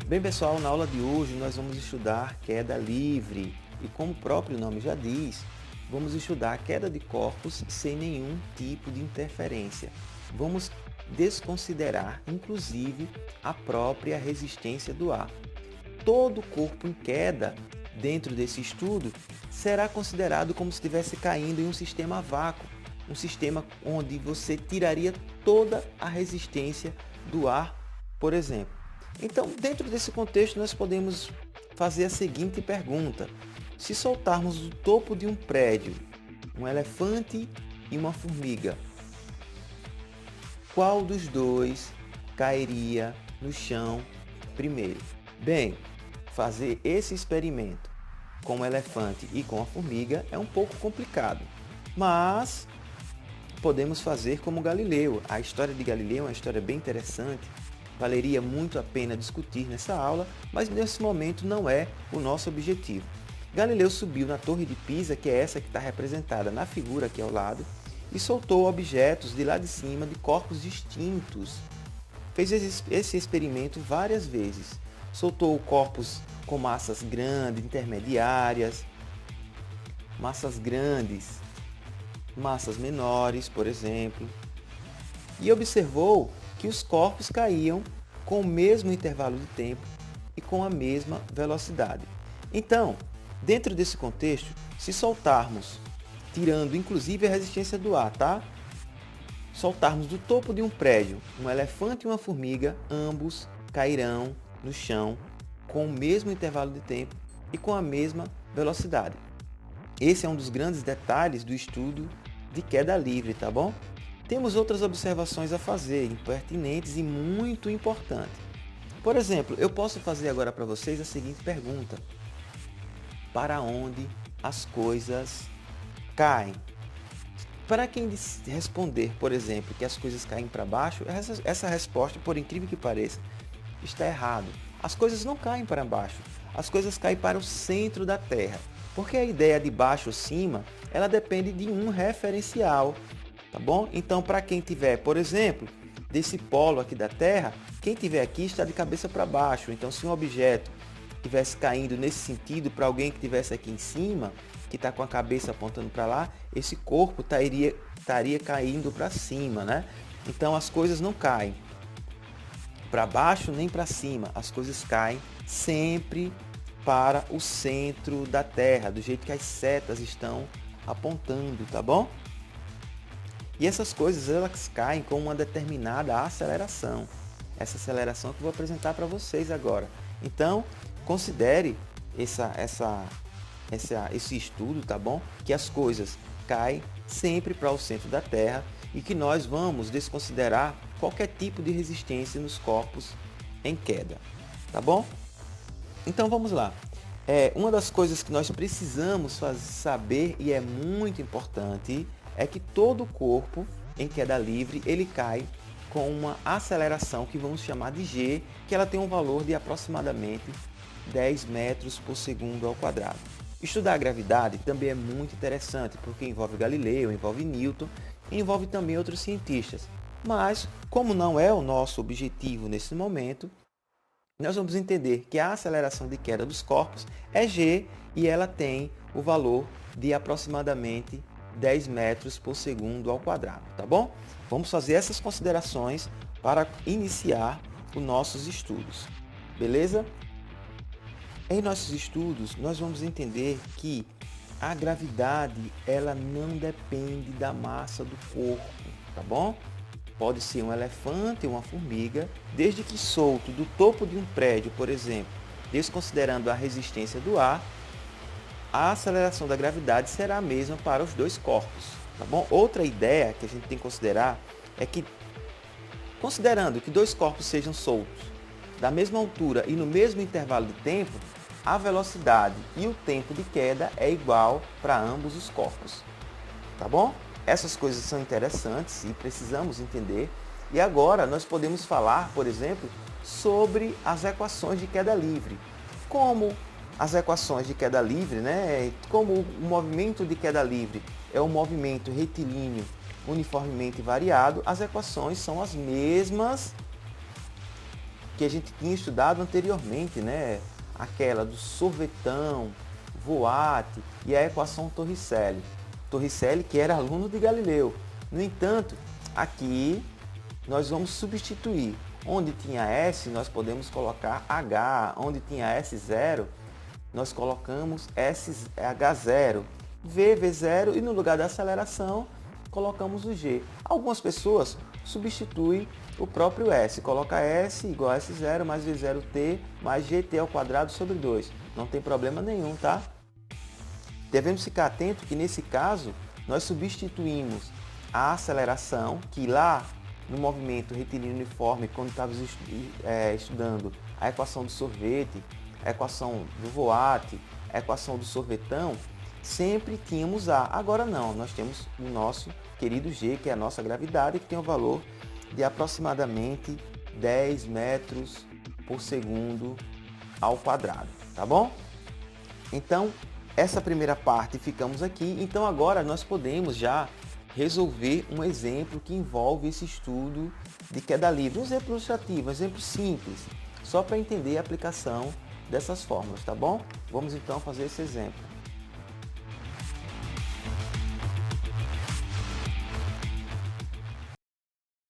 Bem, pessoal, na aula de hoje nós vamos estudar queda livre e, como o próprio nome já diz, vamos estudar a queda de corpos sem nenhum tipo de interferência. Vamos desconsiderar, inclusive, a própria resistência do ar. Todo corpo em queda, dentro desse estudo, será considerado como se estivesse caindo em um sistema a vácuo, um sistema onde você tiraria toda a resistência do ar, por exemplo. Então, dentro desse contexto, nós podemos fazer a seguinte pergunta: se soltarmos do topo de um prédio um elefante e uma formiga, qual dos dois cairia no chão primeiro? Bem, fazer esse experimento com o elefante e com a formiga é um pouco complicado, mas podemos fazer como Galileu. A história de Galileu é uma história bem interessante. Valeria muito a pena discutir nessa aula, mas nesse momento não é o nosso objetivo. Galileu subiu na Torre de Pisa, que é essa que está representada na figura aqui ao lado, e soltou objetos de lá de cima de corpos distintos. Fez esse experimento várias vezes. Soltou corpos com massas grandes, intermediárias, massas grandes, massas menores, por exemplo, e observou que os corpos caíam com o mesmo intervalo de tempo e com a mesma velocidade. Então, dentro desse contexto, se soltarmos, tirando inclusive a resistência do ar, tá? Soltarmos do topo de um prédio um elefante e uma formiga, ambos cairão no chão com o mesmo intervalo de tempo e com a mesma velocidade. Esse é um dos grandes detalhes do estudo de queda livre, tá bom? Temos outras observações a fazer, pertinentes e muito importantes. Por exemplo, eu posso fazer agora para vocês a seguinte pergunta: para onde as coisas caem? Para quem responder, por exemplo, que as coisas caem para baixo, essa resposta, por incrível que pareça, está errado. As coisas não caem para baixo, as coisas caem para o centro da Terra, porque a ideia de baixo ou cima, ela depende de um referencial. Tá bom? Então, para quem tiver, por exemplo, desse polo aqui da Terra, quem tiver aqui está de cabeça para baixo. Então, se um objeto estivesse caindo nesse sentido para alguém que estivesse aqui em cima, que está com a cabeça apontando para lá, esse corpo estaria caindo para cima, né? Então, as coisas não caem para baixo nem para cima. As coisas caem sempre para o centro da Terra, do jeito que as setas estão apontando, tá bom? E essas coisas, elas caem com uma determinada aceleração. Essa aceleração que eu vou apresentar para vocês agora. Então, considere esse estudo, tá bom? Que as coisas caem sempre para o centro da Terra e que nós vamos desconsiderar qualquer tipo de resistência nos corpos em queda, tá bom? Então, vamos lá. Uma das coisas que nós precisamos saber, e é muito importante, é que todo corpo em queda livre, ele cai com uma aceleração que vamos chamar de g, que ela tem um valor de aproximadamente 10 metros por segundo ao quadrado. Estudar a gravidade também é muito interessante, porque envolve Galileu, envolve Newton, e envolve também outros cientistas. Mas, como não é o nosso objetivo nesse momento, nós vamos entender que a aceleração de queda dos corpos é g e ela tem o valor de aproximadamente 10 metros por segundo ao quadrado, tá bom? Vamos fazer essas considerações para iniciar os nossos estudos, beleza? Em nossos estudos, nós vamos entender que a gravidade, ela não depende da massa do corpo, tá bom? Pode ser um elefante ou uma formiga, desde que solto do topo de um prédio, por exemplo, desconsiderando a resistência do ar, a aceleração da gravidade será a mesma para os dois corpos, tá bom? Outra ideia que a gente tem que considerar é que, considerando que dois corpos sejam soltos da mesma altura e no mesmo intervalo de tempo, a velocidade e o tempo de queda é igual para ambos os corpos, tá bom? Essas coisas são interessantes e precisamos entender. E agora nós podemos falar, por exemplo, sobre as equações de queda livre. Como as equações de queda livre, né? Como o movimento de queda livre é um movimento retilíneo uniformemente variado, as equações são as mesmas que a gente tinha estudado anteriormente, né? Aquela do sorvetão, Voat e a equação Torricelli. Torricelli que era aluno de Galileu. No entanto, aqui nós vamos substituir. Onde tinha S, nós podemos colocar H. Onde tinha S0, nós colocamos H0. V, V0 e no lugar da aceleração, colocamos o G. Algumas pessoas substituem o próprio S. Coloca S igual a S0 mais V0t mais GT ao quadrado sobre 2. Não tem problema nenhum, tá? Devemos ficar atento que nesse caso, nós substituímos a aceleração, que lá no movimento retilíneo uniforme, quando estávamos estudando a equação do sorvete, a equação do Voat, a equação do sorvetão, sempre tínhamos A. Agora não, nós temos o nosso querido G, que é a nossa gravidade, que tem um valor de aproximadamente 10 metros por segundo ao quadrado, tá bom? Então, essa primeira parte ficamos aqui. Então agora nós podemos já resolver um exemplo que envolve esse estudo de queda livre. Um exemplo ilustrativo, um exemplo simples, só para entender a aplicação dessas fórmulas, tá bom? Vamos então fazer esse exemplo.